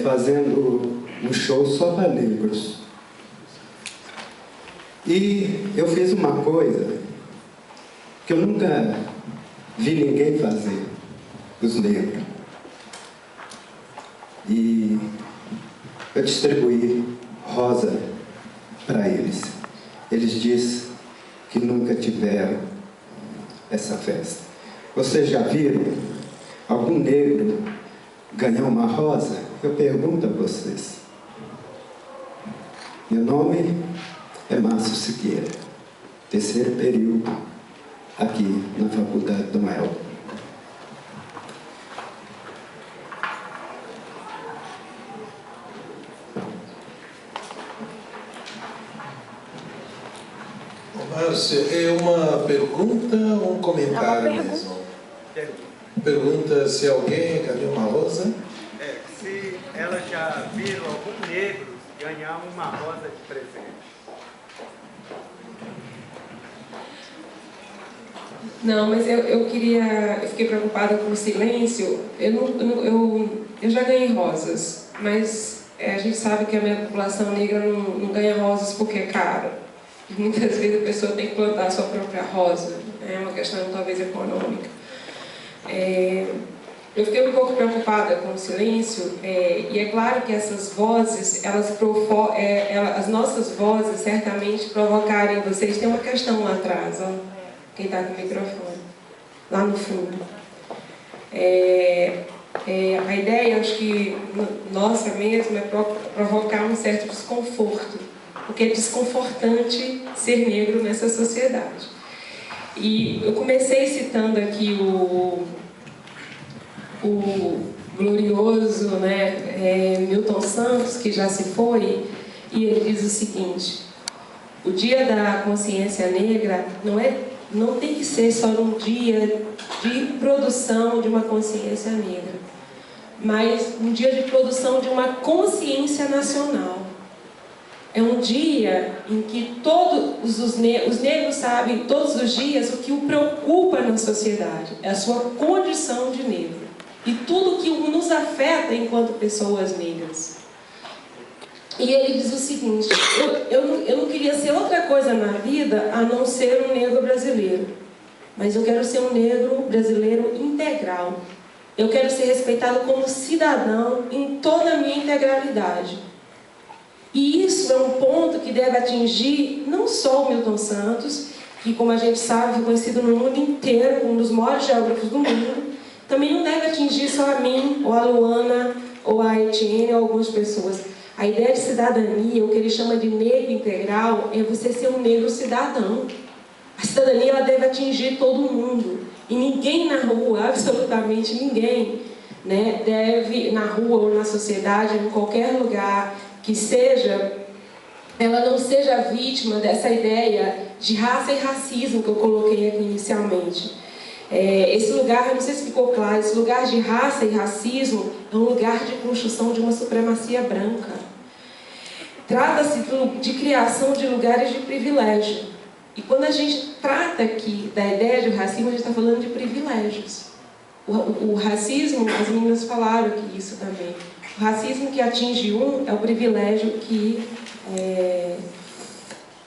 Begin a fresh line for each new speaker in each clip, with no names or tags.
fazendo um show só para negros. E eu fiz uma coisa que eu nunca vi ninguém fazer, os negros. E eu distribuí rosa para eles. Eles disseram que nunca tiveram essa festa. Vocês já viram algum negro ganhar uma rosa? Eu pergunto a vocês. Meu nome é Márcio Siqueira, terceiro período aqui na Faculdade Dom Helder.
Márcio, é uma pergunta ou um comentário mesmo? Pergunta se alguém ganhou uma rosa?
Se elas já viram algum negro ganhar uma rosa de presente.
Não, mas eu fiquei preocupada com o silêncio. Eu já ganhei rosas, mas a gente sabe que a minha população negra não ganha rosas porque é caro. Muitas vezes a pessoa tem que plantar a sua própria rosa, é uma questão talvez econômica. Eu fiquei um pouco preocupada com o silêncio, e é claro que essas vozes, as nossas vozes certamente provocarem vocês. Tem uma questão lá atrás, ó, quem está com o microfone, lá no fundo. A ideia, acho que nossa mesmo, é provocar um certo desconforto, porque é desconfortante ser negro nessa sociedade. E eu comecei citando aqui o glorioso, Milton Santos, que já se foi, e ele diz o seguinte: o Dia da Consciência Negra não tem que ser só um dia de produção de uma consciência negra, mas um dia de produção de uma consciência nacional. É um dia em que todos os negros sabem todos os dias o que o preocupa na sociedade, é a sua condição de negro e tudo que nos afeta enquanto pessoas negras. E ele diz o seguinte: eu não queria ser outra coisa na vida a não ser um negro brasileiro, mas eu quero ser um negro brasileiro integral. Eu quero ser respeitado como cidadão em toda a minha integralidade. E isso é um ponto que deve atingir não só o Milton Santos, que, como a gente sabe, é conhecido no mundo inteiro, um dos maiores geógrafos do mundo. Também não deve atingir só a mim, ou a Luana, ou a Etienne, ou algumas pessoas. A ideia de cidadania, o que ele chama de negro integral, é você ser um negro cidadão. A cidadania, ela deve atingir todo mundo. E ninguém na rua, absolutamente ninguém, deve, na rua ou na sociedade, em qualquer lugar que seja, ela não seja vítima dessa ideia de raça e racismo que eu coloquei aqui inicialmente. Esse lugar, não sei se ficou claro, esse lugar de raça e racismo é um lugar de construção de uma supremacia branca. Trata-se de criação de lugares de privilégio. E quando a gente trata aqui da ideia de racismo, a gente está falando de privilégios. O racismo, as meninas falaram aqui isso também. O racismo que atinge um é o privilégio que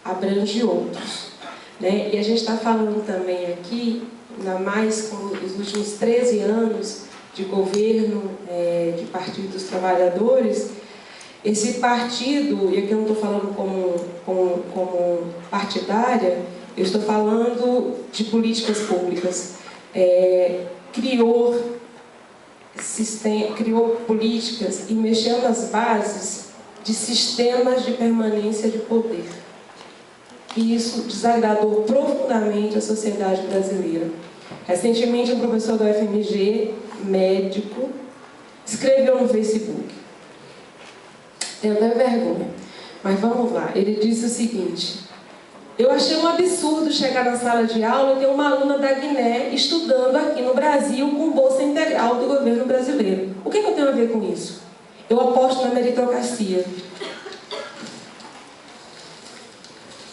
abrange outros. E a gente está falando também aqui, ainda mais com os últimos 13 anos de governo de Partido dos Trabalhadores, esse partido, e aqui eu não estou falando como partidária, eu estou falando de políticas públicas, criou políticas e mexeu nas bases de sistemas de permanência de poder. E isso desagradou profundamente a sociedade brasileira. Recentemente, um professor da UFMG, médico, escreveu no Facebook. Tenho até vergonha, mas vamos lá. Ele disse o seguinte: eu achei um absurdo chegar na sala de aula e ter uma aluna da Guiné estudando aqui no Brasil com bolsa integral do governo brasileiro. O que eu tenho a ver com isso? Eu aposto na meritocracia.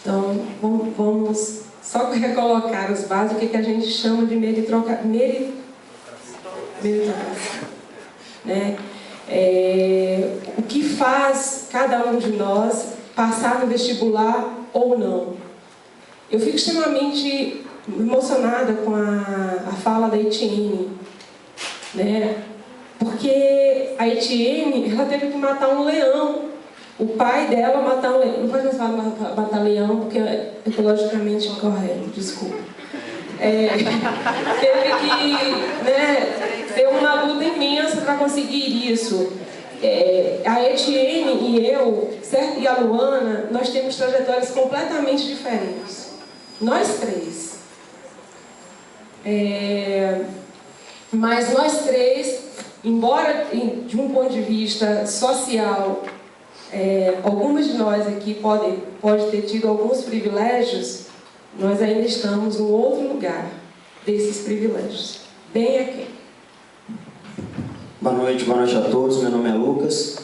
Então, vamos só recolocar as bases, o que a gente chama de meritocracia. o que faz cada um de nós passar no vestibular ou não. Eu fico extremamente emocionada com a fala da Etienne, né? Porque a Etienne, ela teve que matar um leão. O pai dela matar um leão. Não pode mais falar matar leão, porque é ecologicamente incorreto, desculpa. Teve que, né, ter uma luta imensa para conseguir isso. A Etienne e eu, certo? E a Luana, nós temos trajetórias completamente diferentes. Nós três. Mas nós três, embora de um ponto de vista social, algumas de nós aqui pode ter tido alguns privilégios, nós ainda estamos em outro lugar desses privilégios. Bem aqui.
Boa noite a todos. Meu nome é Lucas.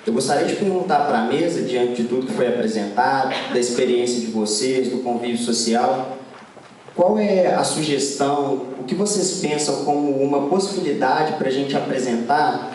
Eu gostaria de perguntar para a mesa, diante de tudo que foi apresentado, da experiência de vocês, do convívio social, qual é a sugestão, o que vocês pensam como uma possibilidade para a gente apresentar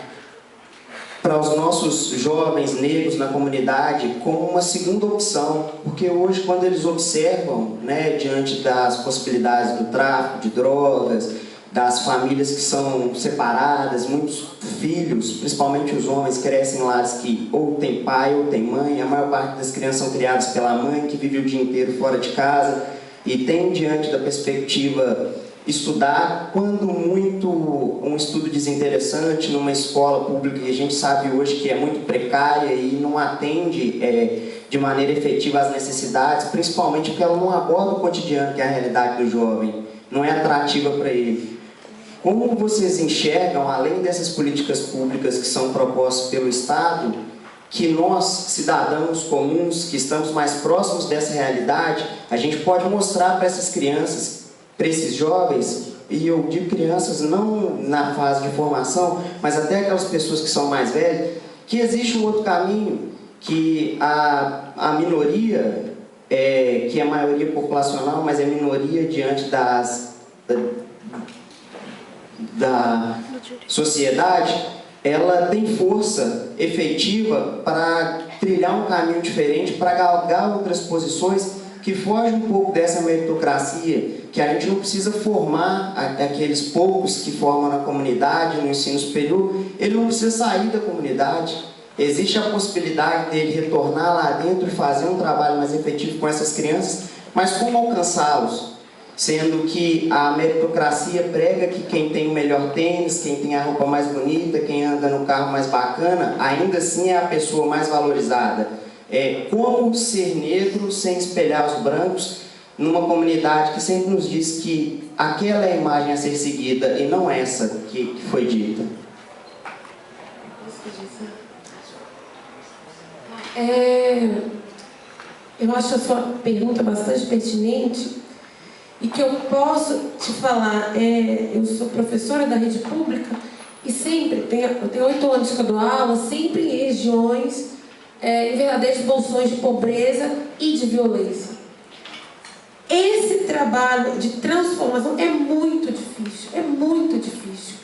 para os nossos jovens negros na comunidade como uma segunda opção? Porque hoje, quando eles observam, né, diante das possibilidades do tráfico de drogas, das famílias que são separadas, muitos filhos, principalmente os homens, crescem em lares que ou tem pai ou tem mãe, a maior parte das crianças são criadas pela mãe, que vive o dia inteiro fora de casa, e tem diante da perspectiva estudar, quando muito um estudo desinteressante numa escola pública que a gente sabe hoje que é muito precária e não atende de maneira efetiva às necessidades, principalmente porque ela não aborda o cotidiano, que é a realidade do jovem, não é atrativa para ele. Como vocês enxergam, além dessas políticas públicas que são propostas pelo Estado, que nós, cidadãos comuns, que estamos mais próximos dessa realidade, a gente pode mostrar para essas crianças, para esses jovens, e eu digo crianças não na fase de formação, mas até aquelas pessoas que são mais velhas, que existe um outro caminho, que a minoria, que é a maioria populacional, mas é minoria diante da sociedade, ela tem força efetiva para trilhar um caminho diferente, para galgar outras posições que fogem um pouco dessa meritocracia, que a gente não precisa formar aqueles poucos que formam na comunidade, no ensino superior, ele não precisa sair da comunidade. Existe a possibilidade dele retornar lá dentro e fazer um trabalho mais efetivo com essas crianças, mas como alcançá-los? Sendo que a meritocracia prega que quem tem o melhor tênis, quem tem a roupa mais bonita, quem anda no carro mais bacana, ainda assim é a pessoa mais valorizada. Como ser negro sem espelhar os brancos numa comunidade que sempre nos diz que aquela é a imagem a ser seguida e não essa que foi dita.
Eu acho a sua pergunta bastante pertinente. E que eu posso te falar, eu sou professora da rede pública e sempre, eu tenho 8 anos que eu dou aula, sempre em regiões, em verdadeiros bolsões de pobreza e de violência. Esse trabalho de transformação é muito difícil, é muito difícil.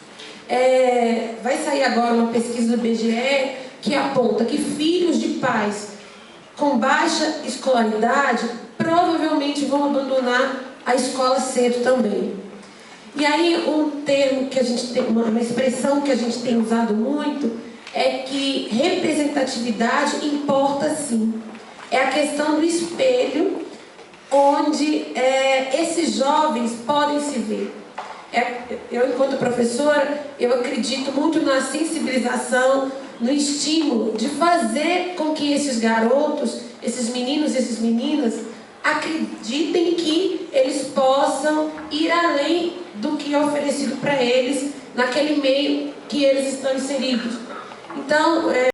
Vai sair agora uma pesquisa do IBGE que aponta que filhos de pais com baixa escolaridade provavelmente vão abandonar a escola cedo também. E aí um termo que a gente tem, uma expressão que a gente tem usado muito é que representatividade importa sim. É a questão do espelho onde esses jovens podem se ver. Eu, enquanto professora, eu acredito muito na sensibilização, no estímulo de fazer com que esses garotos, esses meninos e essas meninas acreditem que eles possam ir além do que é oferecido para eles naquele meio que eles estão inseridos. Então,